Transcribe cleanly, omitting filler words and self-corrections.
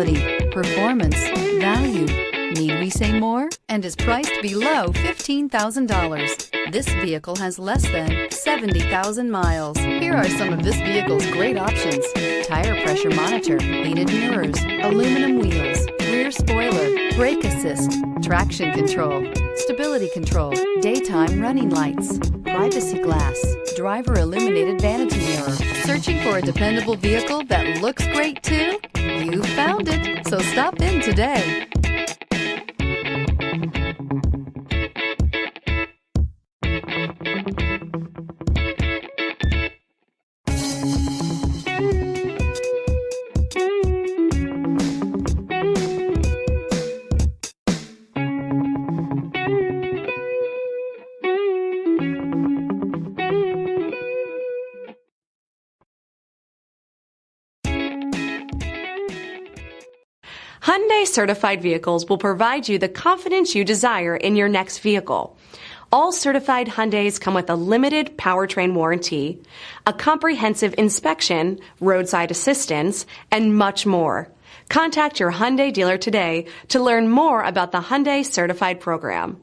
quality, performance, value. Need we say more? And is priced below $15,000. This vehicle has less than 70,000 miles. Here are some of this vehicle's great options: tire pressure monitor, heated mirrors, aluminum wheels, rear spoiler, brake assist, traction control, stability control, daytime running lights, privacy glass, driver illuminated vanity mirror. Searching for a dependable vehicle that looks great too? You found it, so stop in today. Hyundai Certified Vehicles will provide you the confidence you desire in your next vehicle. All certified Hyundais come with a limited powertrain warranty, a comprehensive inspection, roadside assistance, and much more. Contact your Hyundai dealer today to learn more about the Hyundai Certified program.